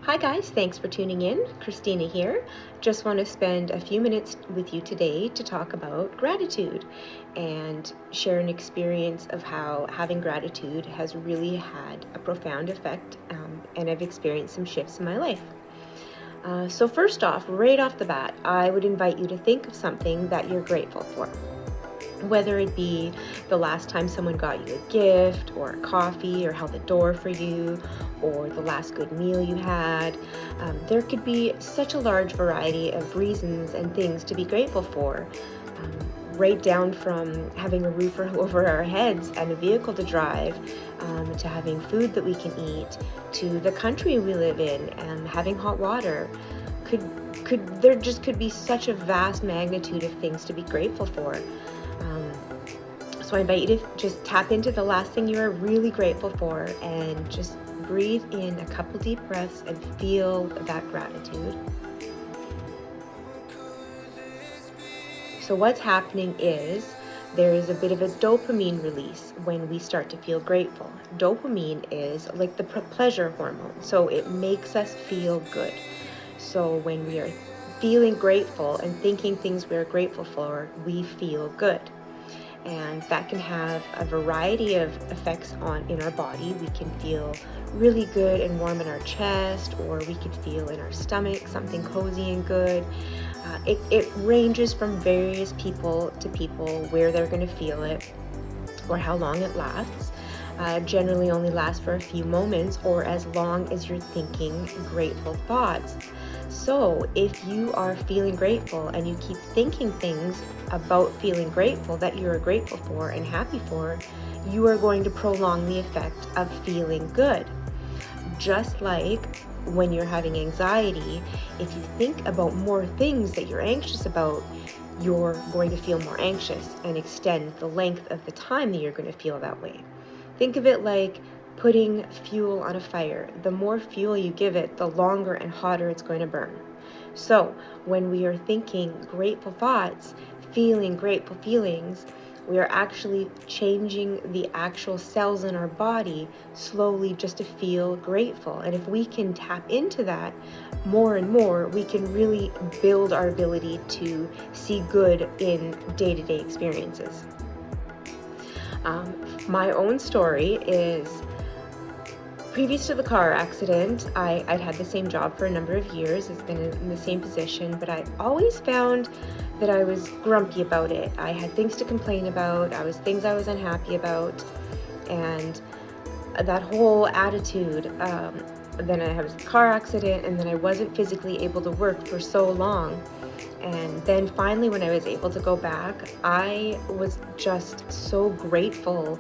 Hi guys, thanks for tuning in. Christina here. Just want to spend a few minutes with you today to talk about gratitude and share an experience of how having gratitude has really had a profound effect, and I've experienced some shifts in my life. So first off, right off the bat, I would invite you to think of something that you're grateful for. Whether it be the last time someone got you a gift or a coffee or held the door for you, or the last good meal you had. There could be such a large variety of reasons and things to be grateful for, right down from having a roof over our heads and a vehicle to drive, to having food that we can eat, to the country we live in and having hot water. There just could be such a vast magnitude of things to be grateful for. So I invite you to just tap into the last thing you are really grateful for and just breathe in a couple deep breaths and feel that gratitude. So what's happening is there is a bit of a dopamine release when we start to feel grateful. Dopamine is like the pleasure hormone, so it makes us feel good. So when we are feeling grateful and thinking things we are grateful for, we feel good. And that can have a variety of effects in our body. We can feel really good and warm in our chest, or we could feel in our stomach something cozy and good. It ranges from various people to people where they're going to feel it or how long it lasts. Generally only lasts for a few moments or as long as you're thinking grateful thoughts. So if you are feeling grateful and you keep thinking things about feeling grateful that you're grateful for and happy for, you are going to prolong the effect of feeling good. Just like when you're having anxiety, if you think about more things that you're anxious about, you're going to feel more anxious and extend the length of the time that you're going to feel that way. Think of it like putting fuel on a fire. The more fuel you give it, the longer and hotter it's going to burn. So when we are thinking grateful thoughts, feeling grateful feelings, we are actually changing the actual cells in our body slowly just to feel grateful. And if we can tap into that more and more, we can really build our ability to see good in day-to-day experiences. My own story is, previous to the car accident, I'd had the same job for a number of years. It's been in the same position, but I always found that I was grumpy about it. I had things to complain about. Things I was unhappy about. And that whole attitude, then I had a car accident, and then I wasn't physically able to work for so long. And then finally, when I was able to go back, I was just so grateful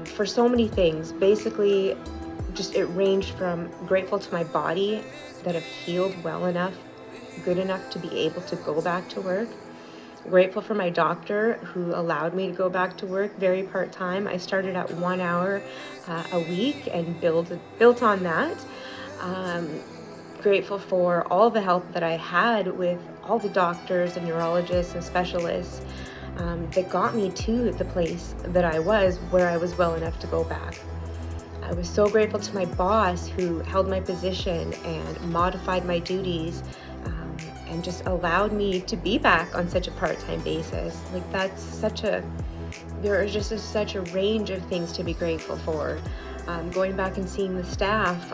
for so many things. Basically, it ranged from grateful to my body that I've healed well enough, good enough to be able to go back to work. Grateful for my doctor who allowed me to go back to work very part-time. I started at 1 hour a week and built on that. Grateful for all the help that I had with all the doctors and neurologists and specialists that got me to the place that I was, where I was well enough to go back. I was so grateful to my boss who held my position and modified my duties, and just allowed me to be back on such a part-time basis. Like there is just such a range of things to be grateful for. Going back and seeing the staff,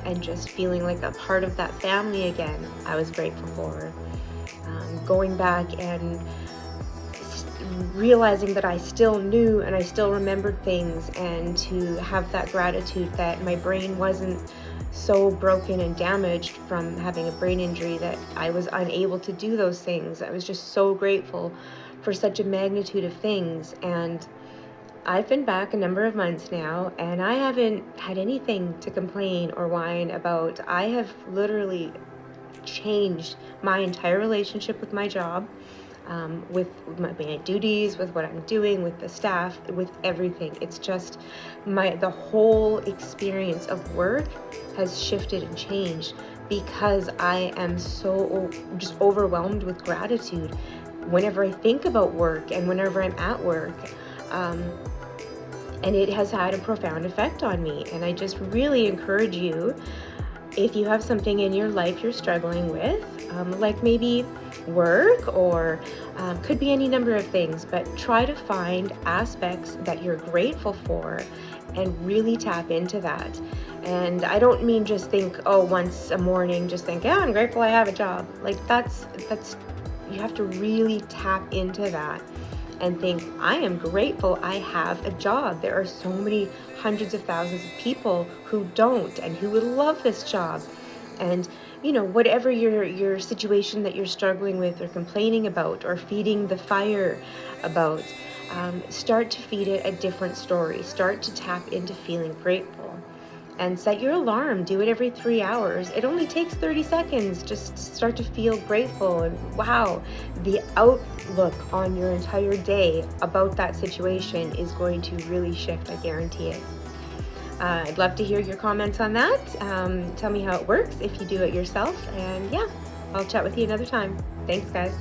and just feeling like a part of that family again, I was grateful for. Going back and realizing that I still knew and I still remembered things, and to have that gratitude that my brain wasn't so broken and damaged from having a brain injury that I was unable to do those things. I was just so grateful for such a magnitude of things. And I've been back a number of months now, and I haven't had anything to complain or whine about. I have literally changed my entire relationship with my job, with my duties, with what I'm doing, with the staff, with everything. It's just the whole experience of work has shifted and changed because I am so just overwhelmed with gratitude whenever I think about work and whenever I'm at work. And it has had a profound effect on me. And I just really encourage you If you have something in your life you're struggling with, like maybe work or could be any number of things, but try to find aspects that you're grateful for and really tap into that. And I don't mean just think, oh, once a morning, just think, yeah, I'm grateful I have a job. Like that's, you have to really tap into that and think, I am grateful I have a job. There are so many hundreds of thousands of people who don't and who would love this job. And whatever your situation that you're struggling with or complaining about or feeding the fire about, start to feed it a different story. Start to tap into feeling grateful. And set your alarm. Do it every 3 hours. It only takes 30 seconds. Just start to feel grateful, and wow, the outlook on your entire day about that situation is going to really shift. I guarantee it. I'd love to hear your comments on that. Tell me how it works if you do it yourself. And yeah, I'll chat with you another time. Thanks, guys.